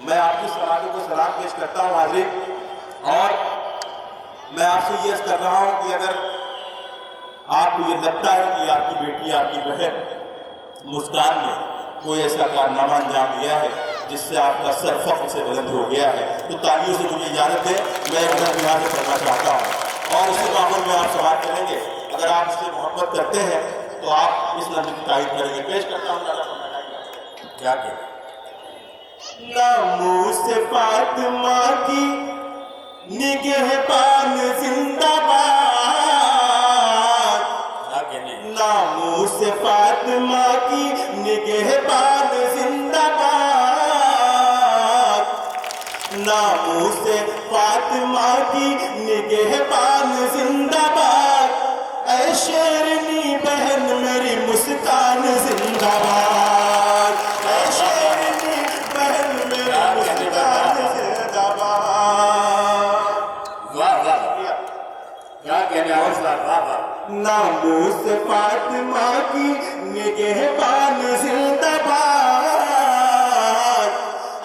میں آپ کی سماعتوں کو سلام پیش کرتا ہوں حاضرین، اور میں آپ سے یہ عرض کر رہا ہوں کہ اگر آپ کو یہ لگتا ہے کہ آپ کی بیٹی، آپ کی بہن مسکان نے کوئی ایسا کارنامہ انجام دیا ہے جس سے آپ کا سر فخر سے بلند ہو گیا ہے، تو تالیوں سے مجھے اجازت دے، میں ایک بار یہاں سے کرنا چاہتا ہوں، اور اسی ماحول میں آپ سماعت کریں گے۔ اگر آپ اس سے محبت کرتے ہیں تو آپ اس لفظ کی تائید کریں گے۔ پیش کرتا ہوں کیا کہ ناموس فاطمہ کی نگہبان زندہ باد، ناموس فاطمہ کی نگہبان زندہ باد، ناموس فاطمہ کی نگہبان زندہ باد، اے شیرنی بہن میری مسکان زندہ باد، اے شیرنی بہن میری مسکان زندہ باد۔ واہ واہ، کیا کہنے حوصلہ، واہ واہ۔ ناموس فاطمہ کی نگہبان زندہ باد،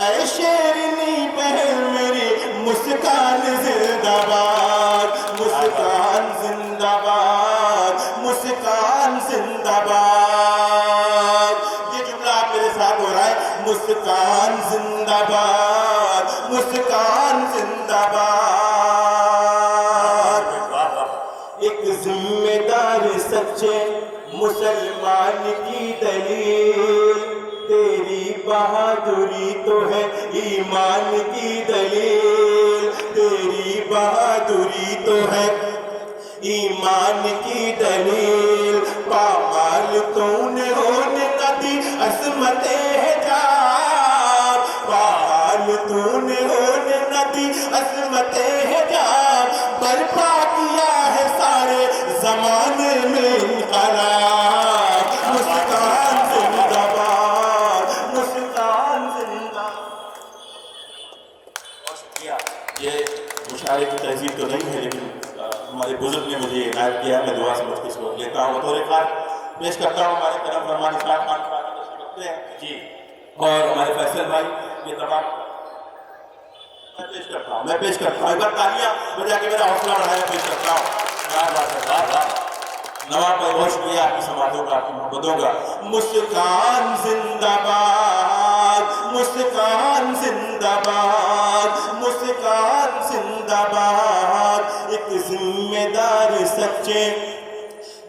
اے شیرنی بہن میری مسکان زندہ باد، مسکان زندہ باد، مسکان زندہ باد۔ یہ جملہ آپ میرے ساتھ ہو رہا ہے، مسکان زندہ باد، مسکان زندہ باد۔ ایک ذمہ دار سچے مسلمان کی دلیل، تیری بہادری تو ہے ایمان کی دلیل، تیری بہادری تو ہے ایمان کی دلیل، پامال تو نے ہونے نہ دی عصمت حجاب، پامال تو نے ہونے نہ دی عصمت حجاب، برپا کیا ہے سارے زمانے میں انقلاب، مسکان زندہ باد، مسکان زندہ باد۔ یہ مشاعرے کی تہذیب تو نہیں ہے، لیکن ہمارے بزرگ نے مجھے عنایت کیا ہے، میں دعا سمجھ کے اس کو لیتا ہوں۔ بطور خاص پیش کرتا ہوں ہمارے کرم فرمان اسحاق خان صاحب تشریف رکھتے ہیں جی، اور ہمارے فیصل بھائی، یہ تمام میں پیش کرتا ہوں ایک بار تالیاں بجا کے میرا حوصلہ بڑھایا، پیش کرتا ہوں۔ نواب بھائی بہت شکریہ آپ کی سماعتوں کا، آپ کی محبتوں کا۔ مسکان زندہ باد، مسکان زندہ باد، مسکان زندہ باد، ایک ذمہ دار سچے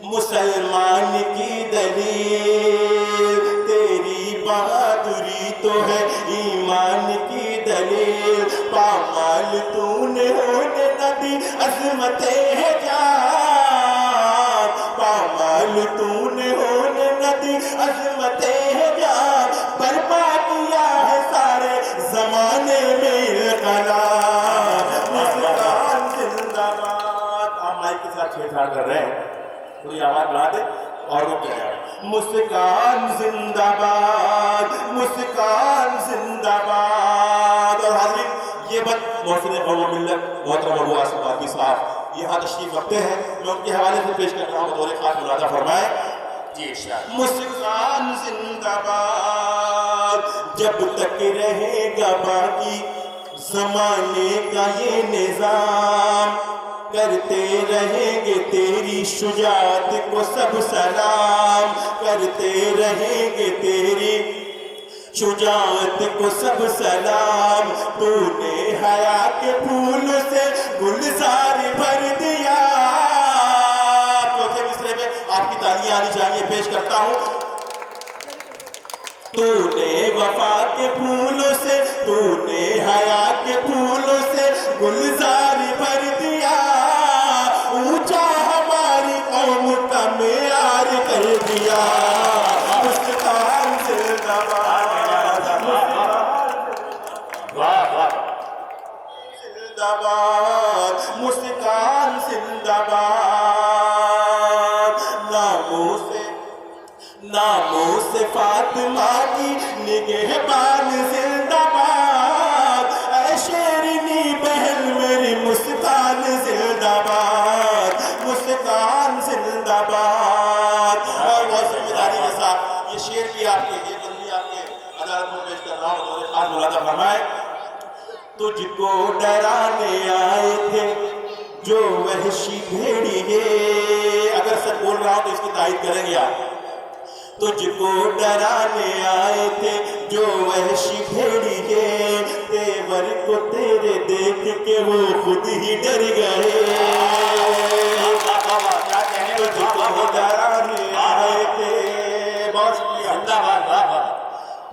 مسلمان کی دلیل، تیری بہادری تو ہے ایمان کی دلیل، پامال تو نے ہونے نہ دی عظمت حجاب، پامال تو نے ہونے نہ دی عظمت حجاب، برپا کیا ہے سارے زمانے میں انقلاب، مسکان زندہ باد۔ آپ مائک کے ساتھ چھیڑ چھاڑ کر رہے ہیں، تھوڑی آواز بڑھا دے اور رک جائے۔ مسکان زندہ باد، مسکان زندہ باد۔ اور حاضرین، یہ بات محسن قوم و ملت محترم ابو عاصم باقی صاحب یہاں تشریف رکھتے ہیں، میں ان کے حوالے سے پیش کر رہا ہوں، بطور خاص ملازہ فرمائے جی ارشاد۔ مسکان زندہ باد، جب تک رہے گا باقی زمانے کا یہ نظام، کرتے رہیں گے تیری شجاعت کو سب سلام، کرتے رہیں گے تیری شجاعت کو سب سلام، تو نے حیا کے پھول سے گلزار بھر دیا۔ چوتھے مصرعے میں آپ کی تالیاں آنی چاہیے، پیش کرتا ہوں۔ تو نے وفا کے پھولوں سے، تو نے حیا کے پھولوں سے گلزار بھر دیا، اونچا ہماری قوم کا معیار کر دیا، مسکان زندہ باد، زندہ باد، مسکان زندہ باد۔ ناموس فاطمہ کی نگہبان زندہ باد، اے شیرنی بہن میری مسکان زندہ باد، مسکان زندہ باد۔ اور بہت ذمہ داری کے ساتھ یہ شعر بھی آپ کے، یہ بندی آپ کے عدالت میں پیش کر رہا ہوں، خاص ملازہ فرمائے۔ تجھ کو ڈرانے آئے تھے جو وحشی بھیڑیے. اگر سچ بول رہا ہوں تو اس کی تائید کریں گے آپ. تجھ کو ڈرانے آئے تھے جو وحشی بھیڑیے, تیور کو تیرے دیکھ کے وہ خود ہی ڈر گئے. تجھ کو ڈرانے آئے تھے, بہت شکریہ,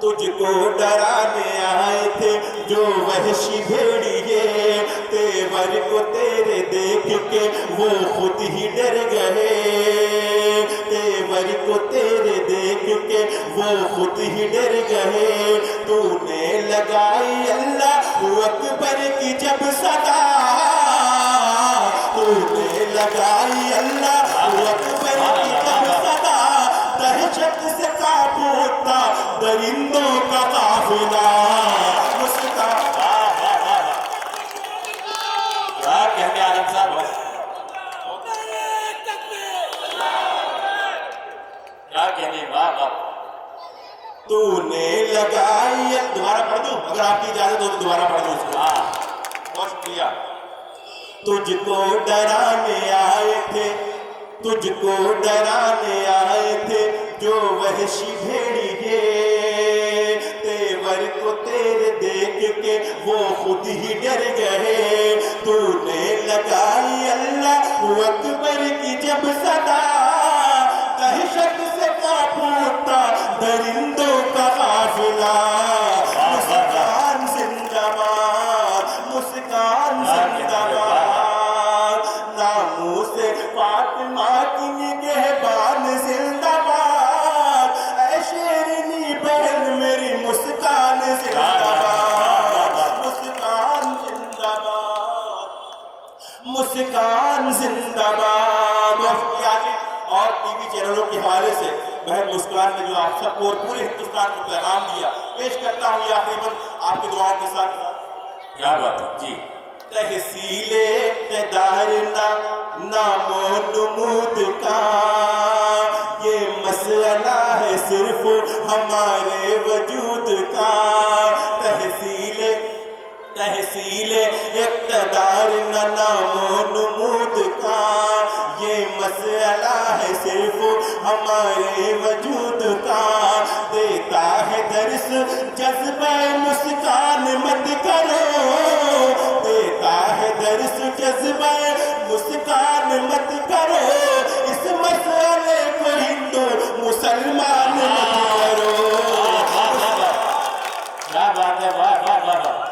تجھ کو ڈرانے آئے تھے جو وحشی بھیڑیے, تیور کو تیرے دیکھ کے وہ خود ہی ڈر گئے. تیور کو تیرے دیکھ کے وہ خود ہی ڈر گئے. تو نے لگائی اللہ اکبر کی جب صدا, تو نے لگائی اللہ اکبر کی جب صدا, دہشت سے کانپ اٹھا درندوں کا قافلہ. کیا کہنے عالم صاحب, کیا کہنے, واہ واہ. تو نے لگائی, دوبارہ پڑھ دوں اگر آپ کی اجازت ہو تو دوبارہ پڑھ دوں اس کو. بہت شکریہ. تجھ کو ڈرانے آئے تھے, تجھ کو ڈرانے آئے تھے جو وحشی بھیڑیے, تیور کو تیرے دیکھ کے وہ خود ہی ڈر گئے. تو نے لگائی اللہ اکبر کی جب صدا, دہشت سے کانپ اٹھا درندوں کا قافلہ. مسکان زندہ باد, مسکان زندہ باد, ناموس فاطمہ کی نگہبان زندہ باد. اے شیرینی بہن میری مسکان زندہ باد, مسکان زندہ باد, مسکان زندہ باد. اور ٹی وی چینلوں کے حوالے سے بہن مسکان نے جو آپ سب کو اور پورے ہندوستان کو پیغام دیا, پیش کرتا ہوں یہ آخری وقت آپ کی دعاؤں کے ساتھ. کیا بات ہے جی. تحصیل اقتدار نام و نمود کا یہ مسئلہ ہے صرف ہمارے وجود کا. تحصیل اقتدار نام و نمود کا یہ مسئلہ ہے صرف ہمارے وجود کا. دیتا ہے درس جذبہ مسکان مت کرو, دیتا ہے درس جذبہ مسکان مت کرو. اس مسئلے کو ہندو مسلمان مت کرو. کیا بات ہے, واہ واہ واہ.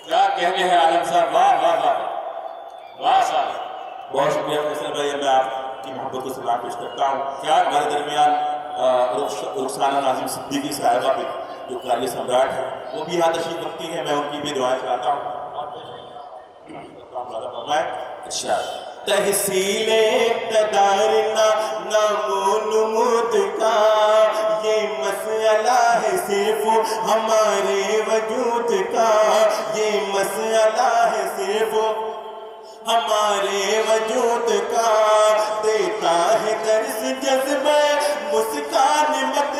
کیا کہنے ہیں عالم صاحب, واہ واہ واہ واہ صاحب. بہت شکریہ فیصل بھائی, میں آپ کی محبت کو سلام پیش کرتا ہوں. کیا ہمارے درمیان رخسانہ ناظم صدیقی صاحبہ بھی جو قاری سمراٹ ہے وہ بھی یہاں تشریف رکھتی ہیں, میں ان کی بھی دعائیں چاہتا ہوں. اچھا. تحصیل اقتدار نام و نمود کا یہ مسئلہ ہے صرف ہمارے وجود کا, یہ مسئلہ ہے صرف ہمارے وجود کا. دیتا ہے درس جذبہ مسکان مت